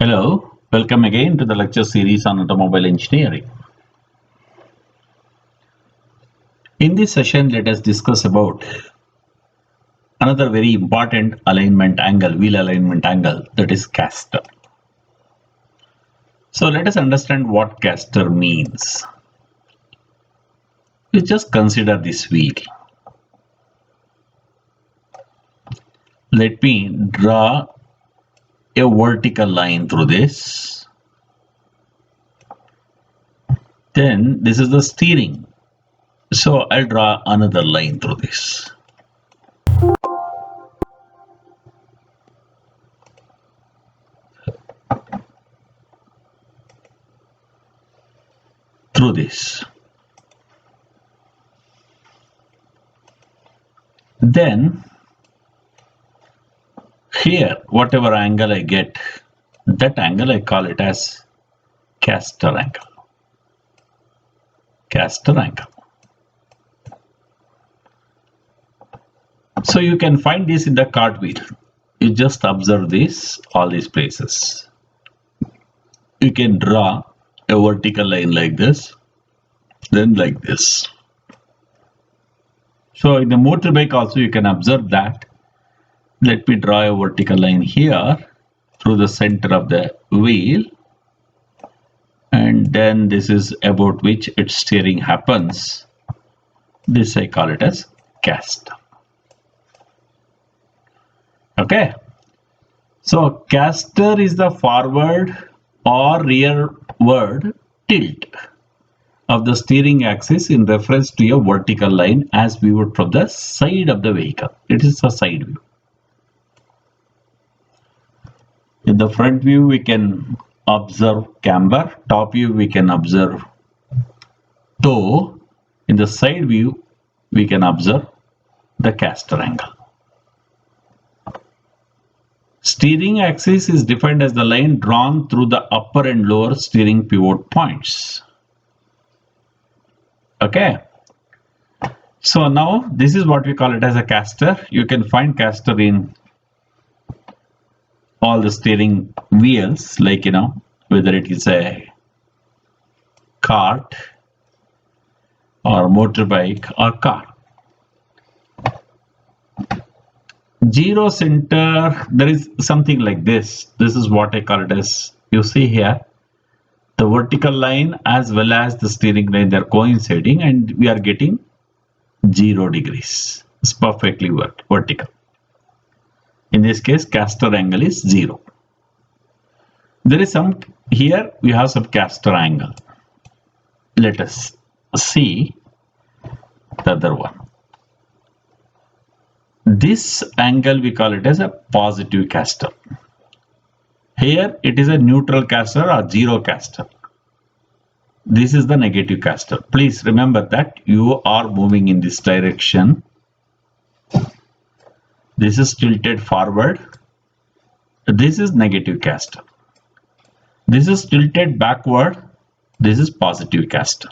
Hello, welcome again to the lecture series on automobile engineering. In this session, let us discuss about another very important alignment angle, wheel alignment angle, that is caster. So let us understand what caster means. You just consider this wheel. Let me draw a vertical line through this. Then this is the steering. So I'll draw another line through this. Through this. Then here, whatever angle I get, that angle I call it as caster angle. Caster angle. So you can find this in the cartwheel. You just observe this, all these places. You can draw a vertical line like this, then like this. So in the motorbike also you can observe that. Let me draw a vertical line here through the center of the wheel, and then this is about which its steering happens. This I call it as caster. Okay, so caster is the forward or rearward tilt of the steering axis in reference to a vertical line as viewed from the side of the vehicle. It is a side view. In the front view, we can observe camber. Top view, we can observe toe. In the side view, we can observe the caster angle. Steering axis is defined as the line drawn through the upper and lower steering pivot points. Okay. So now this is what we call it as a caster. You can find caster in all the steering wheels, like, whether it is a cart or motorbike or car. Zero center, there is something like this. This is what I call it as, you see here, the vertical line as well as the steering line, they're coinciding and we are getting 0 degrees. It's perfectly vertical. In this case, caster angle is 0. There is some, here we have some caster angle. Let us see the other one. This angle we call it as a positive caster. Here it is a neutral caster or 0 caster. This is the negative caster. Please remember that you are moving in this direction. This is tilted forward. This is negative caster. This is tilted backward. This is positive caster.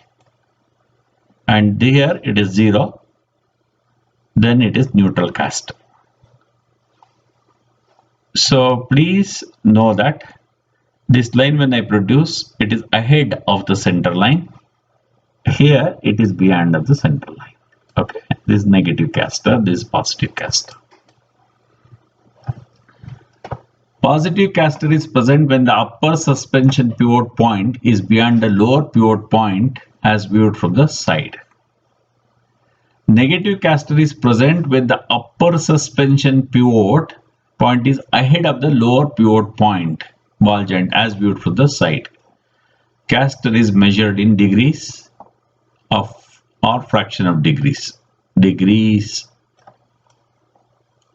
And here it is 0. Then it is neutral caster. So please know that this line when I produce, it is ahead of the center line. Here it is behind of the center line. Okay, this is negative caster, this is positive caster. Positive caster is present when the upper suspension pivot point is beyond the lower pivot point as viewed from the side. Negative caster is present when the upper suspension pivot point is ahead of the lower pivot point, ball joint, as viewed from the side. Caster is measured in degrees of or fraction of degrees. Degrees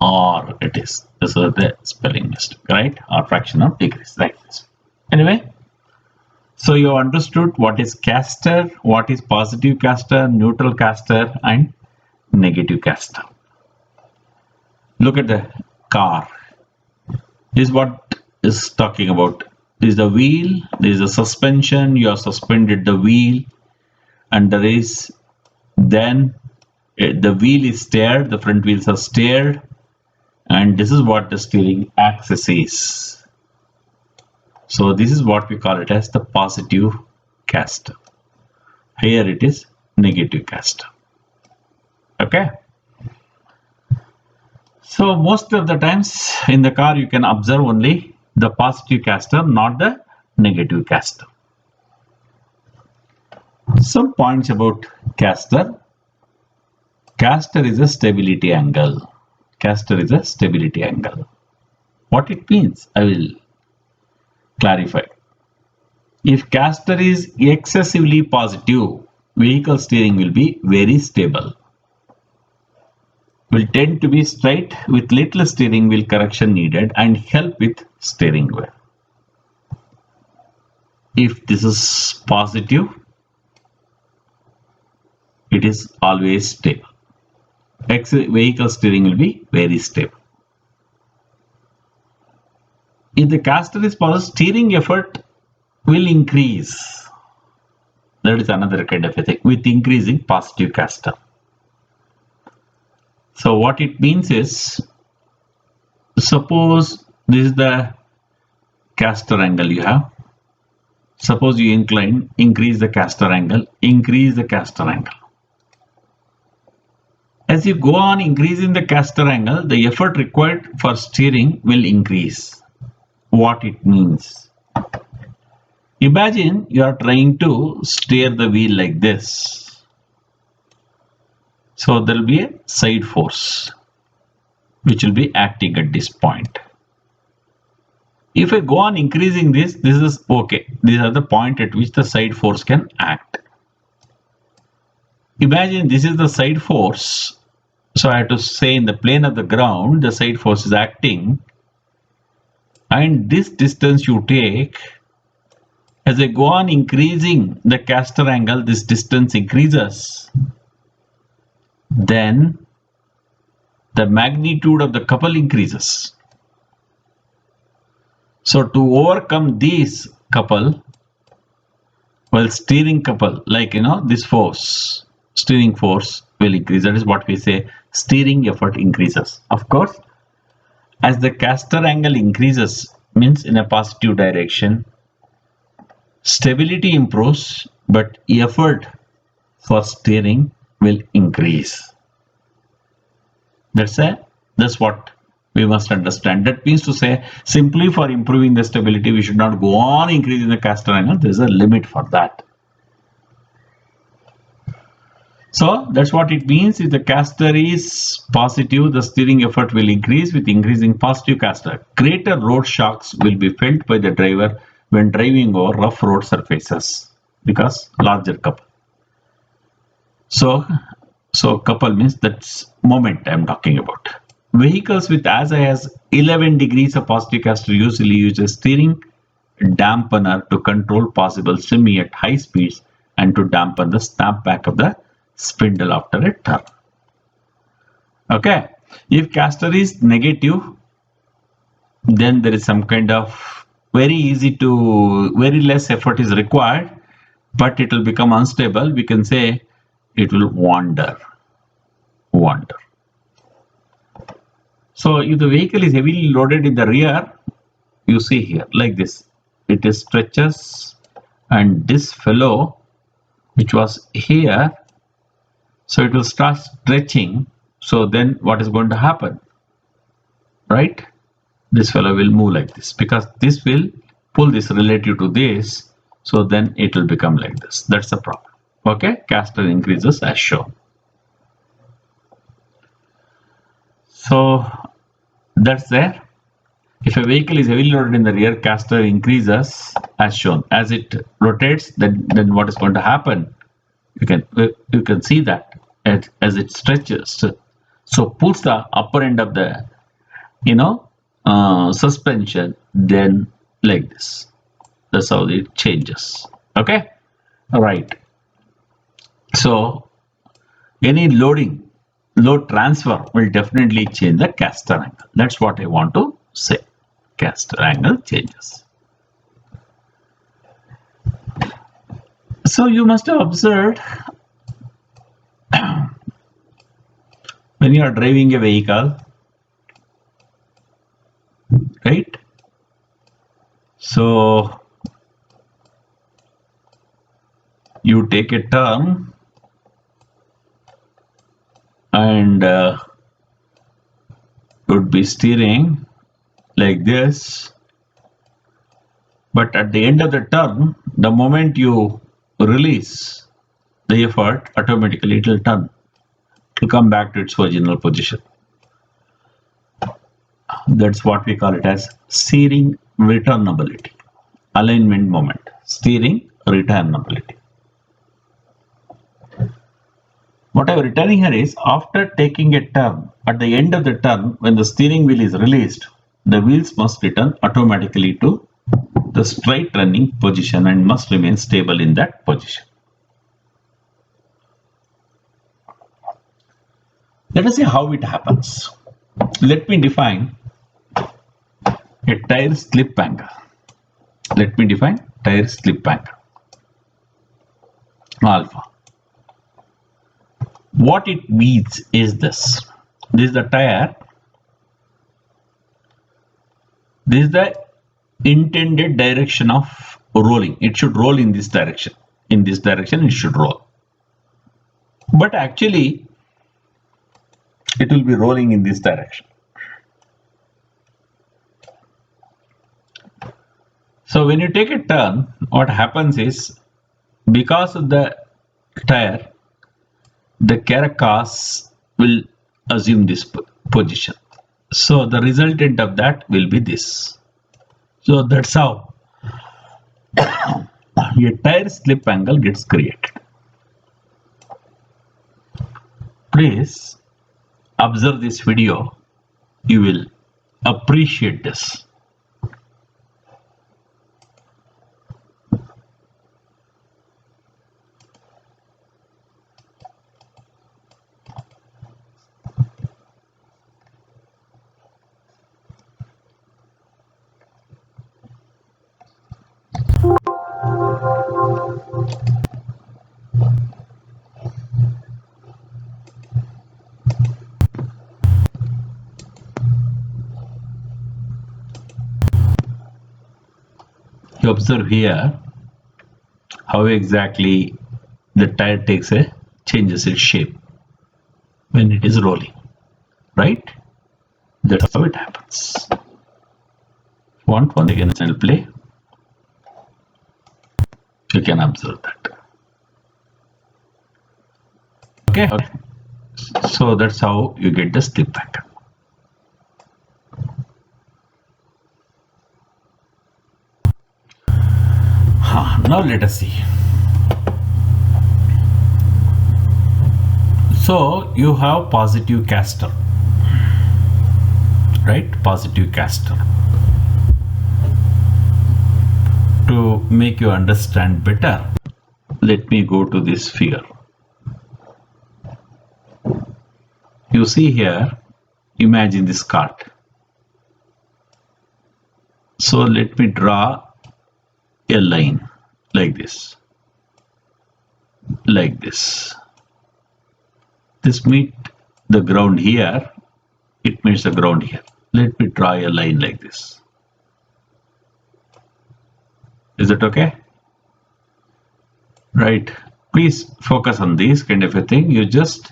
or it is. This is the spelling mistake, right? Or fraction of degrees, like this. Anyway, so you understood what is caster, what is positive caster, neutral caster, and negative caster. Look at the car. This is what is talking about. This is the wheel, this is the suspension, you have suspended the wheel, and there is then the wheel is steered, the front wheels are steered, and this is what the steering axis is. So this is what we call it as the positive caster. Here it is negative caster. Okay. So most of the times in the car you can observe only the positive caster, not the negative caster. Some points about caster. Caster is a stability angle. Caster is a stability angle. What it means, I will clarify. If caster is excessively positive, vehicle steering will be very stable. Will tend to be straight with little steering wheel correction needed and help with steering wheel. If this is positive, it is always stable. Vehicle steering will be very stable. If the caster is positive, steering effort will increase. That is another kind of a thing with increasing positive caster. So what it means is, suppose this is the caster angle you have. Suppose you increase the caster angle, increase the caster angle. As you go on increasing the caster angle, the effort required for steering will increase. What it means? Imagine you are trying to steer the wheel like this. So there will be a side force which will be acting at this point. If I go on increasing this is okay. These are the point at which the side force can act. Imagine this is the side force. So I have to say in the plane of the ground, the side force is acting. And this distance you take, as I go on increasing the caster angle, this distance increases. Then the magnitude of the couple increases. So to overcome this couple, well, steering couple, like this force, steering force will increase. That is what we say, steering effort increases. Of course, as the caster angle increases, means in a positive direction, stability improves, but effort for steering will increase. That's what we must understand. That means to say, simply for improving the stability, we should not go on increasing the caster angle. There is a limit for that. So that's what it means. If the caster is positive, the steering effort will increase with increasing positive caster. Greater road shocks will be felt by the driver when driving over rough road surfaces because larger couple. So couple means that's moment I'm talking about. Vehicles with as high as 11 degrees of positive caster usually use a steering dampener to control possible semi at high speeds and to dampen the snap back of the spindle after a turn. Okay, if caster is negative, then there is some kind of very less effort is required, but it will become unstable. We can say it will wander. So if the vehicle is heavily loaded in the rear, you see here like this, it is stretches, and this fellow which was here, so it will start stretching. So then what is going to happen, right? This fellow will move like this because this will pull this relative to this, so then it will become like this. That's the problem. Okay, caster increases as shown. So that's there. If a vehicle is heavily loaded in the rear, caster increases as shown. As it rotates, then what is going to happen? You can see that as it stretches, so pulls the upper end of the suspension, then like this. That's how it changes. Okay, all right. So any load transfer will definitely change the caster angle. That's what I want to say. Caster angle changes. So you must have observed when you are driving a vehicle, right? So you take a turn and would be steering like this, but at the end of the turn, the moment you release the effort, automatically it will turn to come back to its original position. That's what we call it as steering returnability, alignment moment, steering returnability. What I'm returning here is, after taking a turn, at the end of the turn, when the steering wheel is released, the wheels must return automatically to the straight running position and must remain stable in that position. Let us see how it happens. Let me define a tire slip angle. Let me define tire slip angle. Alpha. What it means is this. This is the tire. This is the intended direction of rolling. It should roll in this direction. In this direction, it should roll. But actually, it will be rolling in this direction. So when you take a turn, what happens is, because of the tire, the carcass will assume this position. So the resultant of that will be this. So that's how a tire slip angle gets created. Please observe this video. You will appreciate this. You observe here how exactly the tire changes its shape when it is rolling, right? That's how it happens. Want one again channel play? You can observe that. Okay. So that's how you get the slip angle. Now let us see. So you have positive caster, right? Positive caster. To make you understand better, let me go to this figure. You see here, imagine this cart. So let me draw a line like this. Like this. This meets the ground here. It meets the ground here. Let me draw a line like this. Is that okay? Right. Please focus on this kind of a thing. You just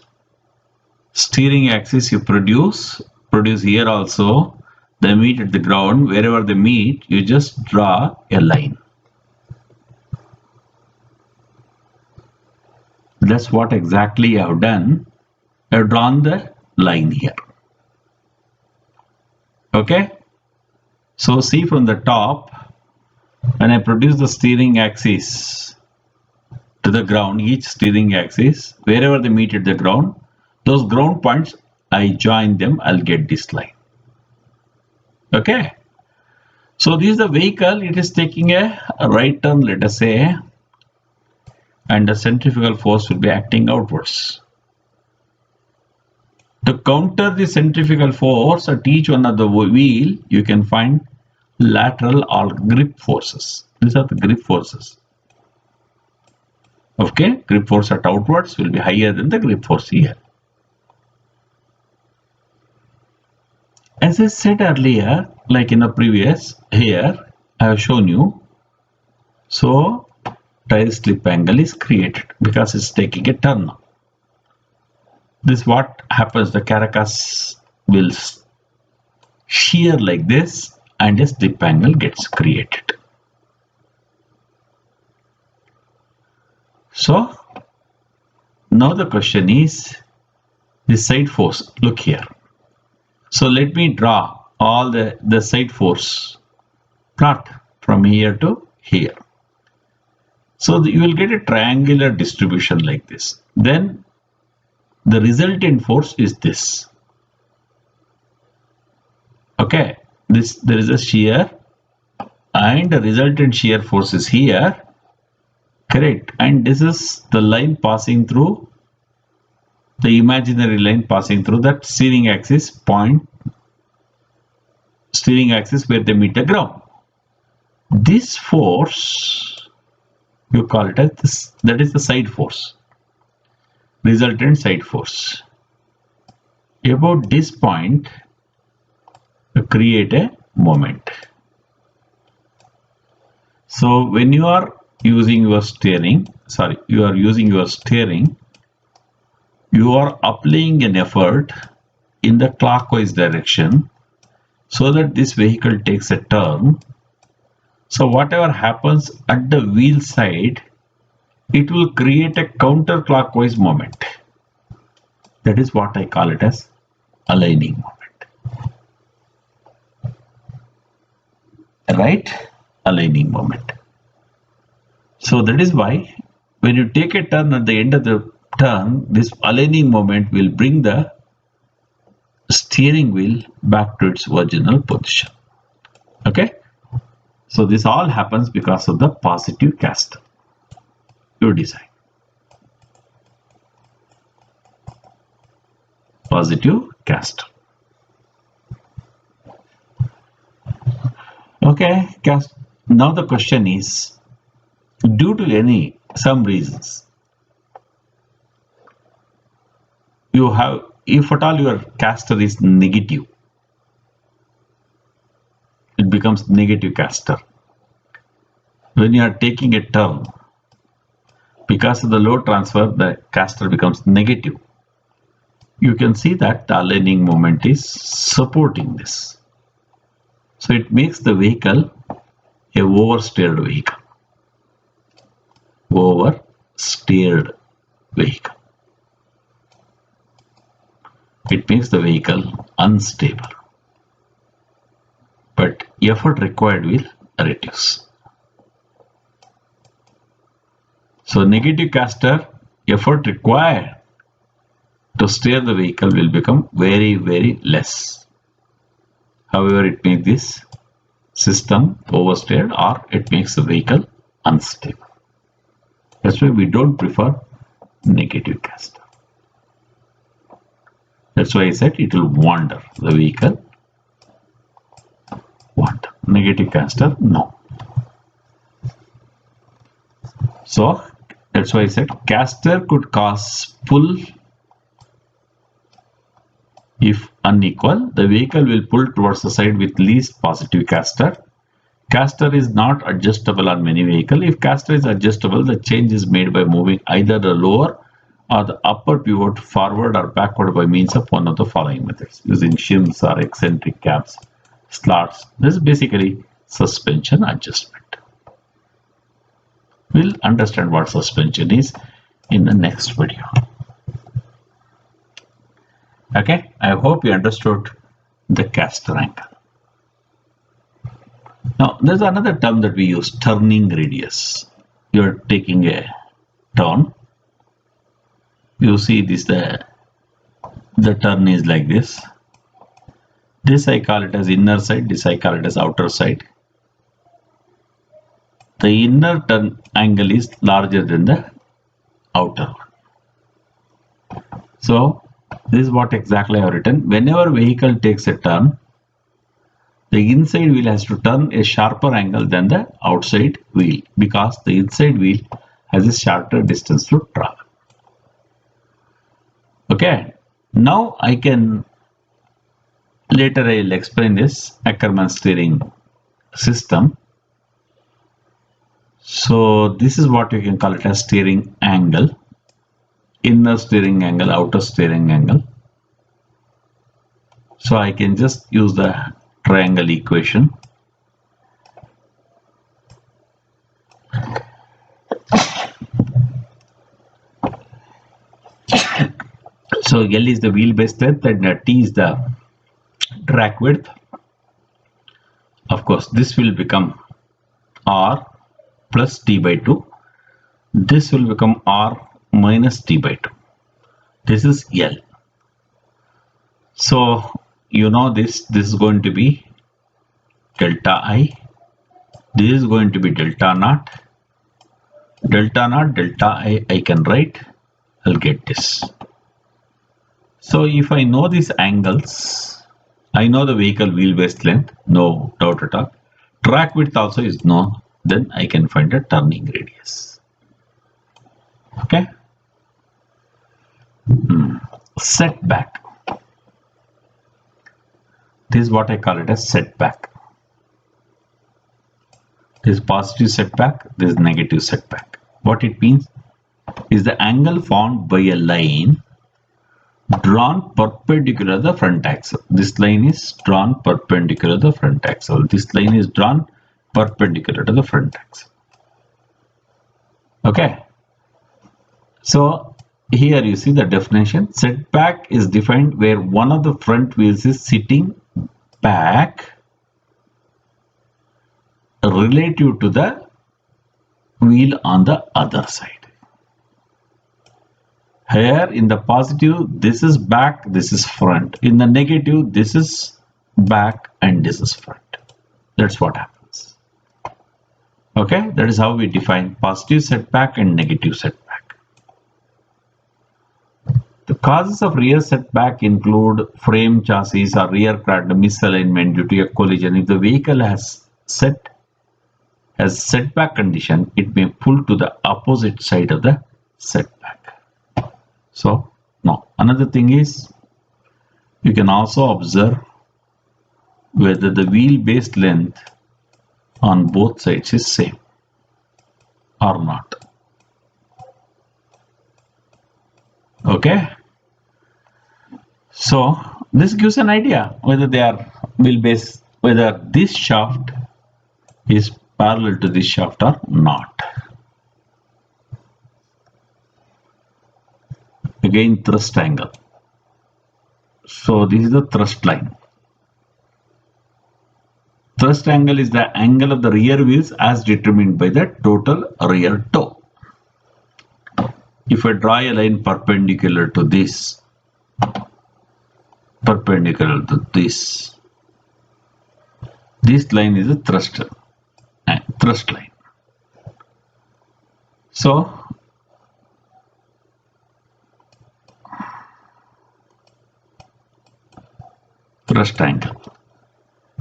steering axis you produce here also. They meet at the ground. Wherever they meet, you just draw a line. That's what exactly I have done. I have drawn the line here. Okay. So see from the top, when I produce the steering axis to the ground, each steering axis, wherever they meet at the ground, those ground points, I join them, I'll get this line. Okay. So this is the vehicle, it is taking a right turn, let us say, and the centrifugal force will be acting outwards. To counter the centrifugal force at each one of the wheel, you can find lateral or grip forces. These are the grip forces. Okay, grip force at outwards will be higher than the grip force here. As I said earlier, like in the previous, here I have shown you. So tire slip angle is created because it's taking a turn. This what happens, the carcass will shear like this and a slip angle gets created. So now the question is the side force. Look here. So let me draw all the side force plot from here to here. So you will get a triangular distribution like this. Then the resultant force is this. Okay, there is a shear and the resultant shear force is here. Correct. And this is the line passing through, the imaginary line passing through that steering axis point, steering axis where they meet the ground. This force, you call it as this, that is the side force, resultant side force. About this point, you create a moment. So when you are using your steering, you are applying an effort in the clockwise direction so that this vehicle takes a turn. So whatever happens at the wheel side, it will create a counterclockwise moment. That is what I call it as aligning moment. Right? Aligning moment. So that is why when you take a turn, at the end of the turn, this aligning moment will bring the steering wheel back to its original position. Okay? So this all happens because of the positive caster. You decide. Positive caster. Okay, now the question is, due to some reasons, you have, if at all your caster is negative, it becomes negative caster. When you are taking a turn, because of the load transfer, the caster becomes negative. You can see that the aligning moment is supporting this. So it makes the vehicle a oversteered vehicle. Oversteered vehicle. It makes the vehicle unstable. But effort required will reduce. So negative caster, effort required to steer the vehicle will become very, very less. However, it makes this system oversteered or it makes the vehicle unstable. That's why we don't prefer negative caster. That's why I said it will wander, the vehicle wander. Negative caster, no. So that's why I said caster could cause pull. If unequal, the vehicle will pull towards the side with least positive caster. Caster is not adjustable on many vehicles. If caster is adjustable, the change is made by moving either the lower or the upper pivot forward or backward by means of one of the following methods, using shims or eccentric caps, slots. This is basically suspension adjustment. We'll understand what suspension is in the next video. Okay, I hope you understood the caster angle. Now, there's another term that we use, turning radius. You're taking a turn. You see this, the turn is like this. This I call it as inner side, this I call it as outer side. The inner turn angle is larger than the outer one. So, this is what exactly I have written. Whenever vehicle takes a turn, the inside wheel has to turn a sharper angle than the outside wheel because the inside wheel has a shorter distance to travel. Okay, now I can, later I will explain this Ackermann steering system. So this is what you can call it as steering angle, inner steering angle, outer steering angle. So I can just use the triangle equation. So L is the wheelbase length and T is the track width. Of course, this will become R plus T by 2. This will become R minus T by 2. This is L. So you know this is going to be delta I. This is going to be delta naught. Delta naught, delta I can write. I'll get this. So if I know these angles, I know the vehicle wheelbase length, no doubt at all. Track width also is known, then I can find the turning radius. Okay. Setback. This is what I call it as setback. This is positive setback, this is negative setback. What it means is the angle formed by a line drawn perpendicular to the front axle. This line is drawn perpendicular to the front axle. This line is drawn perpendicular to the front axle. Okay. So here you see the definition. Setback is defined where one of the front wheels is sitting back relative to the wheel on the other side. Here in the positive, this is back, this is front. In the negative, this is back and this is front. That's what happens. Okay, that is how we define positive setback and negative setback. The causes of rear setback include frame chassis or rear cracked misalignment due to a collision. If the vehicle has setback condition, it may pull to the opposite side of the setback. So now another thing is, you can also observe whether the wheelbase length on both sides is same or not. Okay. So this gives an idea whether they are wheelbase, whether this shaft is parallel to this shaft or not. Again, thrust angle. So this is the thrust line. Thrust angle is the angle of the rear wheels as determined by the total rear toe. If I draw a line perpendicular to this, this line is a thrust line. So thrust angle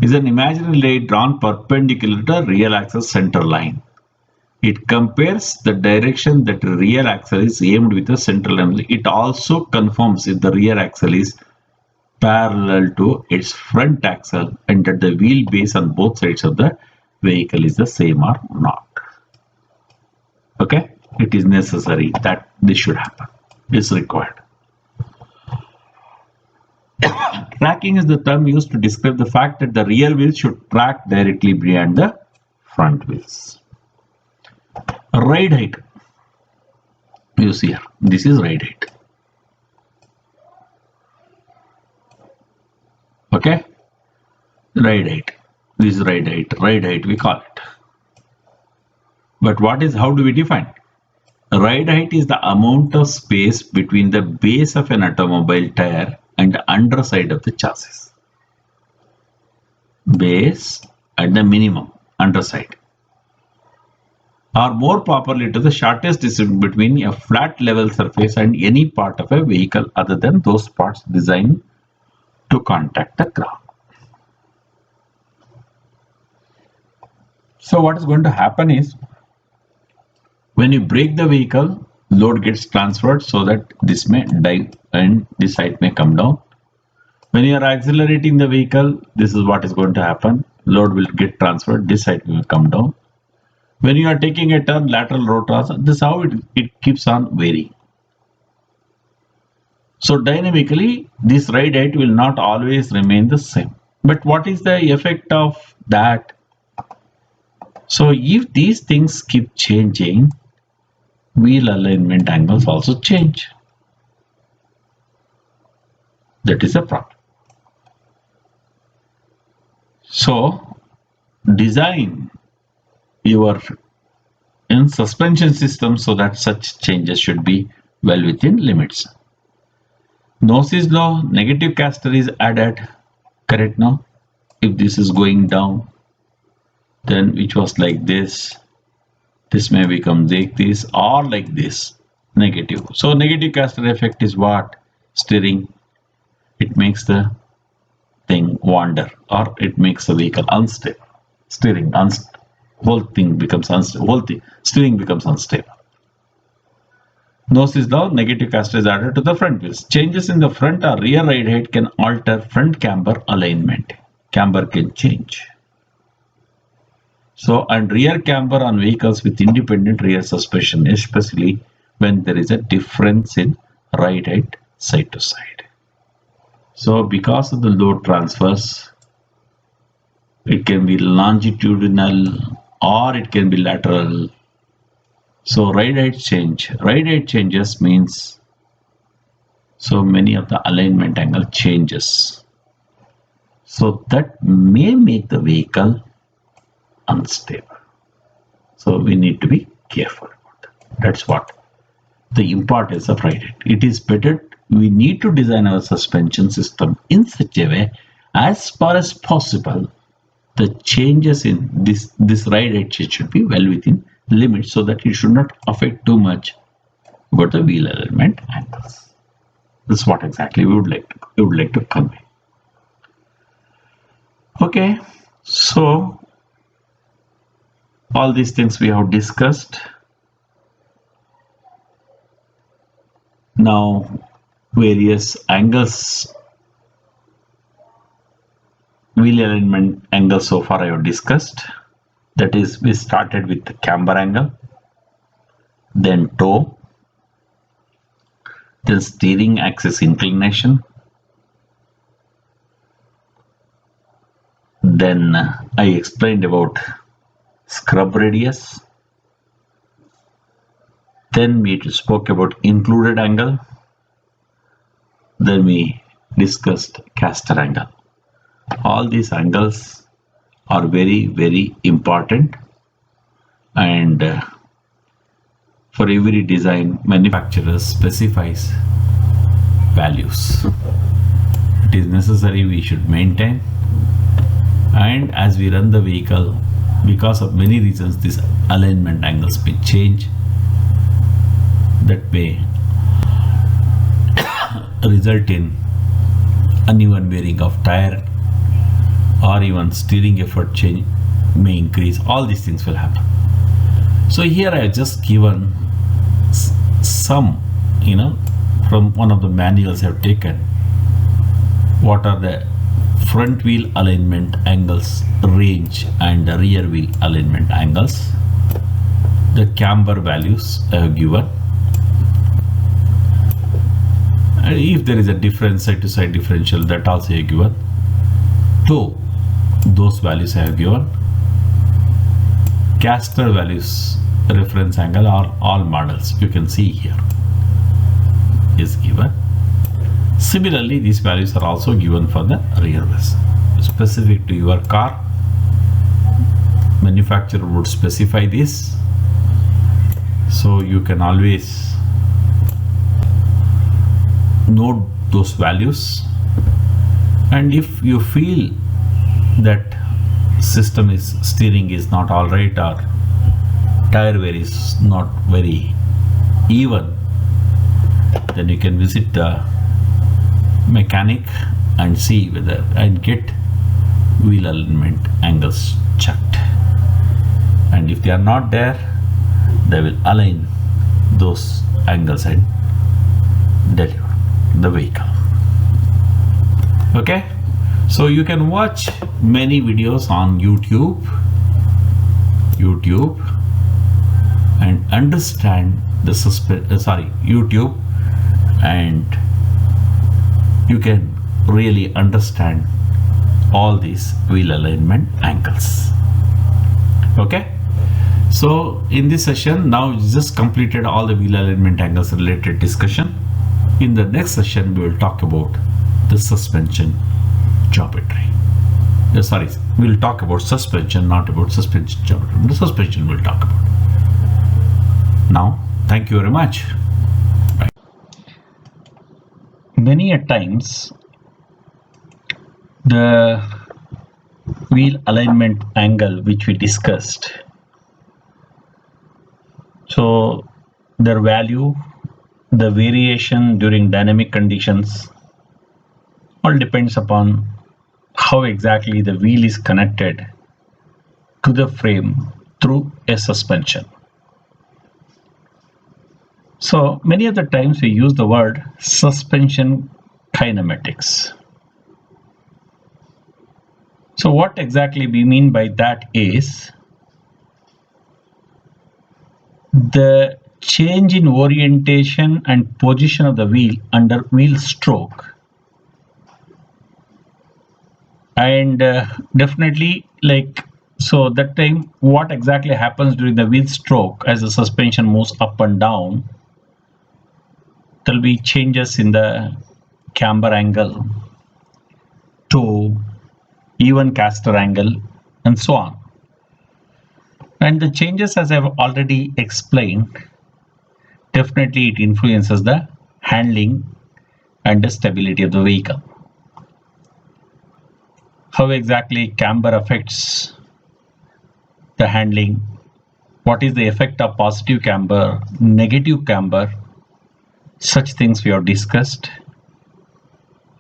is an imaginary line drawn perpendicular to the rear axle center line. It compares the direction that the rear axle is aimed with the central line. It also confirms if the rear axle is parallel to its front axle and that the wheelbase on both sides of the vehicle is the same or not. Okay, it is necessary that this should happen. It's required. Tracking is the term used to describe the fact that the rear wheels should track directly behind the front wheels. Ride height. You see here, this is ride height. Okay, ride height. This is ride height. Ride height we call it. But how do we define? Ride height is the amount of space between the base of an automobile tire and the underside of the chassis. Base and the minimum underside. Or more properly, to the shortest distance between a flat level surface and any part of a vehicle other than those parts designed to contact the ground. So what is going to happen is, when you brake the vehicle, load gets transferred so that this may dive and this side may come down. When you are accelerating the vehicle, this is what is going to happen. Load will get transferred, this side will come down. When you are taking a turn, lateral rotors, this is how it keeps on varying. So dynamically, this ride height will not always remain the same. But what is the effect of that? So if these things keep changing, wheel alignment angles also change. That is a problem. So design your suspension system so that such changes should be well within limits. Gnosis law, negative caster is added, correct now? If this is going down, then which was like this may become like this or like this, negative. So negative caster effect is what? Steering. It makes the thing wander, or it makes the vehicle unstable. Steering, whole thing becomes unstable. Steering becomes unstable. Gnosis law, negative caster is added to the front wheels. Changes in the front or rear ride height can alter front camber alignment. Camber can change. So, and rear camber on vehicles with independent rear suspension, especially when there is a difference in ride height side to side. So, because of the load transfers, it can be longitudinal or it can be lateral. So ride height change. Ride height changes means so many of the alignment angle changes. So that may make the vehicle unstable. So we need to be careful about that. That's what the importance of ride height. It is better, we need to design our suspension system in such a way as far as possible the changes in this ride height should be well within limits so that it should not affect too much about the wheel alignment angles. This is what exactly we would like to convey. Okay, so all these things we have discussed. Now various angles, wheel alignment angles so far I have discussed. That is, we started with the camber angle, then toe, then steering axis inclination, then I explained about scrub radius, then we spoke about included angle, then we discussed caster angle. All these angles are very, very important, and for every design, manufacturer specifies values. It is necessary we should maintain, and as we run the vehicle, because of many reasons, these alignment angles may change. That may result in uneven wearing of tire, or even steering effort change may increase. All these things will happen. So here I have just given some, from one of the manuals I have taken, what are the front wheel alignment angles range and the rear wheel alignment angles. The camber values I have given. And if there is a difference, side to side differential, that also I have given. Toe, those values I have given. Caster values, reference angle, are all models you can see here is given. Similarly, these values are also given for the rear wheels. Specific to your car, manufacturer would specify this, so you can always note those values. And if you feel that steering is not all right, or tire wear is not very even, then you can visit the mechanic and see whether and get wheel alignment angles checked. And if they are not there, they will align those angles and deliver the vehicle. Okay, so you can watch many videos on YouTube. and understand the YouTube, and you can really understand all these wheel alignment angles. Okay, so in this session now you just completed all the wheel alignment angles related discussion. In the next session we will talk about the suspension geometry. We'll talk about suspension, not about suspension geometry. The suspension we'll talk about. Now, thank you very much. Bye. Many a times, the wheel alignment angle which we discussed, so their value, the variation during dynamic conditions, all depends upon how exactly the wheel is connected to the frame through a suspension. So many of the times we use the word suspension kinematics. So what exactly we mean by that is the change in orientation and position of the wheel under wheel stroke. And definitely, so that time what exactly happens during the wheel stroke as the suspension moves up and down, there will be changes in the camber angle, toe, even caster angle, and so on. And the changes, as I've already explained, definitely it influences the handling and the stability of the vehicle. How exactly camber affects the handling, what is the effect of positive camber, negative camber, such things we have discussed.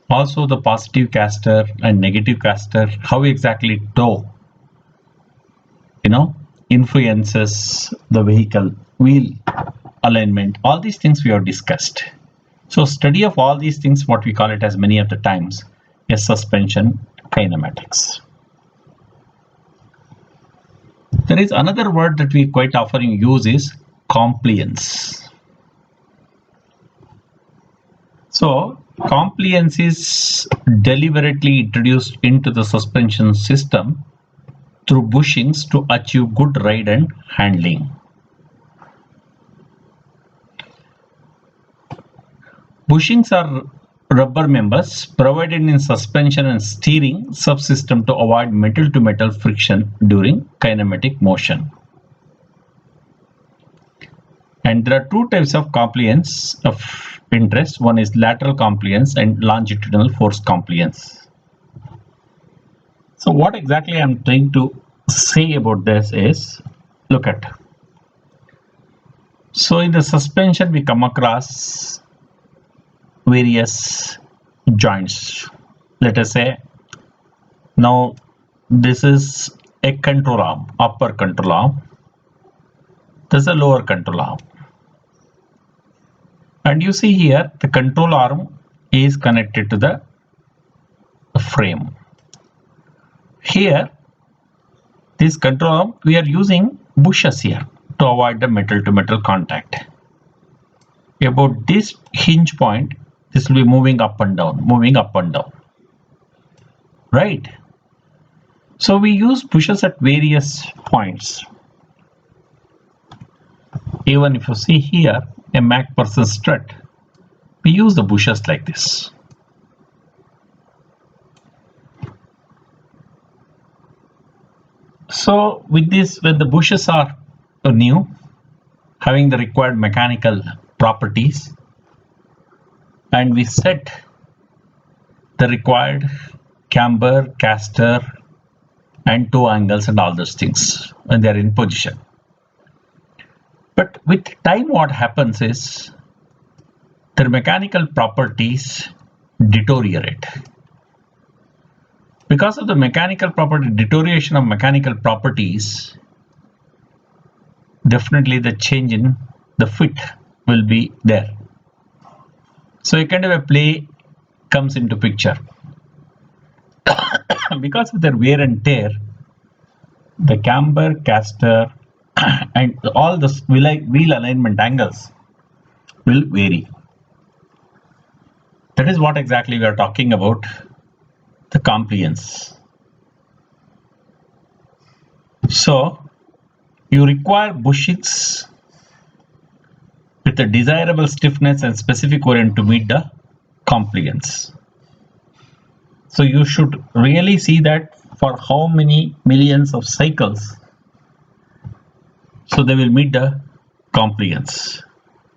Also the positive caster and negative caster, how exactly toe influences the vehicle wheel alignment. All these things we have discussed. So study of all these things, what we call it as many of the times, is suspension kinematics. There is another word that we quite often use is compliance. So compliance is deliberately introduced into the suspension system through bushings to achieve good ride and handling. Bushings are rubber members provided in suspension and steering subsystem to avoid metal-to-metal friction during kinematic motion. And there are two types of compliance of interest. One is lateral compliance and longitudinal force compliance. So what exactly I'm trying to say about this is, look at. So in the suspension we come across various joints. Let us say now this is a control arm, upper control arm. This is a lower control arm. And you see here the control arm is connected to the frame. Here, this control arm, we are using bushes here to avoid the metal to metal contact. About this hinge point, this will be moving up and down, right? So we use bushes at various points. Even if you see here a MacPherson strut, we use the bushes like this. So with this, when the bushes are new, having the required mechanical properties, and we set the required camber, caster, and toe angles and all those things when they are in position. But with time what happens is their mechanical properties deteriorate. Because of the deterioration of mechanical properties, definitely the change in the fit will be there. So a kind of a play comes into picture. Because of their wear and tear, the camber, caster, and all the wheel alignment angles will vary. That is what exactly we are talking about, the compliance. So you require bushings with a desirable stiffness and specific orient to meet the compliance. So you should really see that for how many millions of cycles, so they will meet the compliance.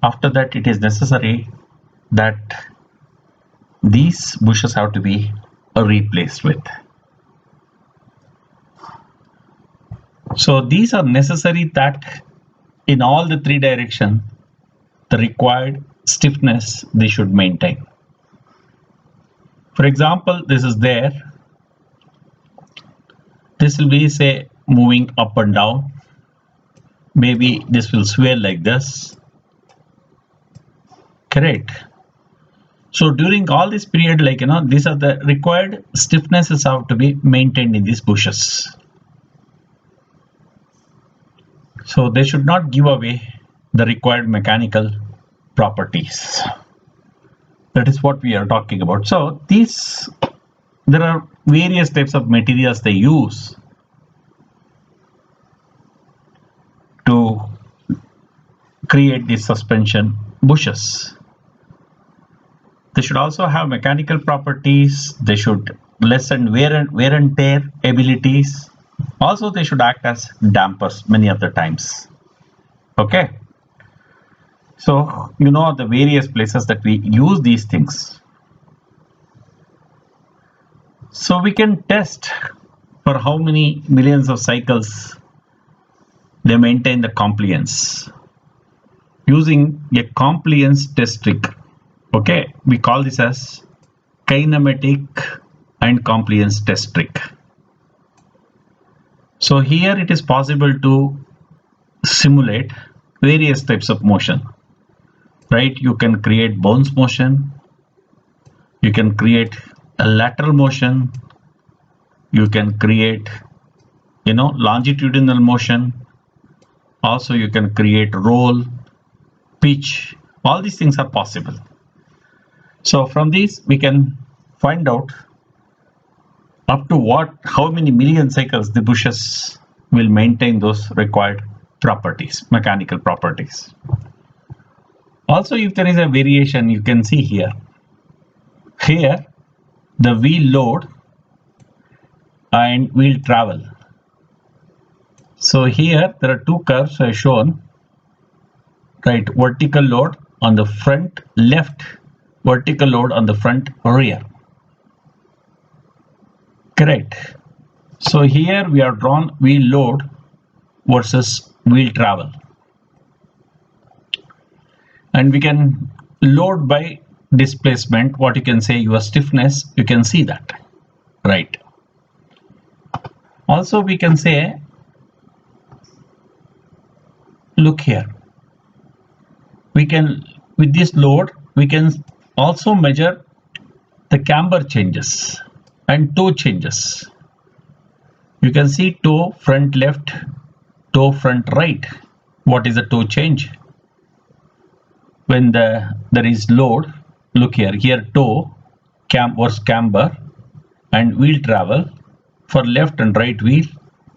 After that, it is necessary that these bushes have to be replaced with. So these are necessary that in all the three directions, the required stiffness they should maintain. For example, this is there. This will be, say, moving up and down. Maybe this will swell like this. Correct. So during all this period, like, these are the required stiffnesses have to be maintained in these bushes. So they should not give away the required mechanical properties. That is what we are talking about. So there are various types of materials they use to create these suspension bushes. They should also have mechanical properties. They should lessen wear and tear abilities. Also, they should act as dampers many of the times. Okay. So, the various places that we use these things. So we can test for how many millions of cycles they maintain the compliance using a compliance test trick. Okay, we call this as kinematic and compliance test trick. So here it is possible to simulate various types of motion, right? You can create bounce motion, you can create a lateral motion, you can create longitudinal motion, also you can create roll, pitch. All these things are possible. So from these we can find out up to how many million cycles the bushes will maintain those required properties, mechanical properties. Also, if there is a variation, you can see here the wheel load and wheel travel. So here there are two curves I have shown, right? Vertical load on the front left, vertical load on the front rear. Correct. So here we have drawn wheel load versus wheel travel, and we can load by displacement. What you can say, your stiffness, you can see that, right? Also we can say, look here, we can, with this load, we can also measure the camber changes and toe changes. You can see toe front left, toe front right. What is the toe change? When there is load, look here toe, versus camber and wheel travel for left and right wheel,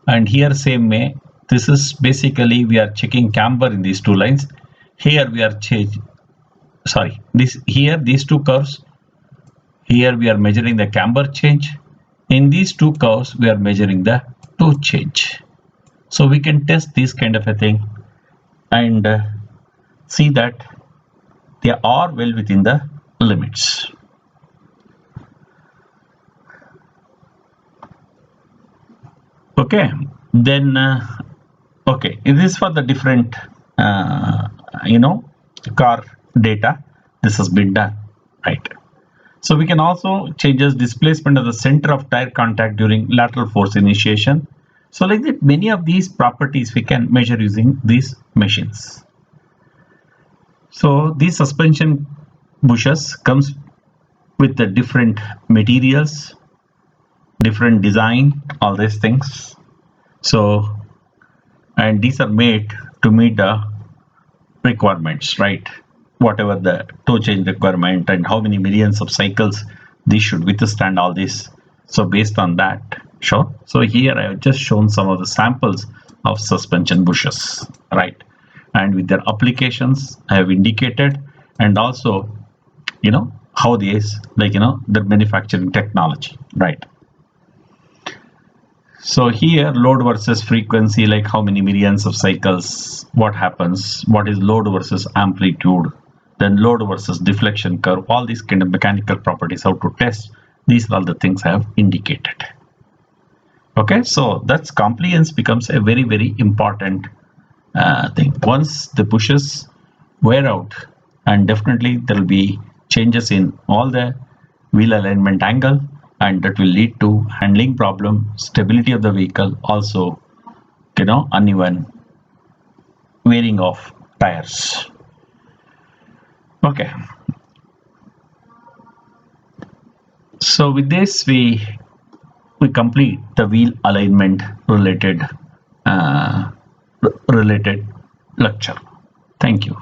and here same way. This is basically we are checking camber in these two lines. Here we are these two curves. Here we are measuring the camber change. In these two curves we are measuring the toe change. So we can test this kind of a thing and see that they are well within the limits. Okay, then okay, this is for the different car data. This has been done, right? So we can also change the displacement of the center of tire contact during lateral force initiation. So like that, many of these properties we can measure using these machines. So these suspension bushes comes with the different materials, different design, all these things. So and these are made to meet the requirements, right? Whatever the toe change requirement and how many millions of cycles these should withstand all this. So based on that, sure. So here I have just shown some of the samples of suspension bushes, right? And with their applications, I have indicated, and also, how these, the manufacturing technology, right? So here, load versus frequency, like how many millions of cycles, what happens, what is load versus amplitude, then load versus deflection curve, all these kind of mechanical properties, how to test. These are all the things I have indicated. Okay, so that's compliance becomes a very, very important thing. Once the bushes wear out, and definitely there will be changes in all the wheel alignment angle, and that will lead to handling problem, stability of the vehicle, also uneven wearing of tires. Okay, so with this we complete the wheel alignment related uh, related lecture. Thank you.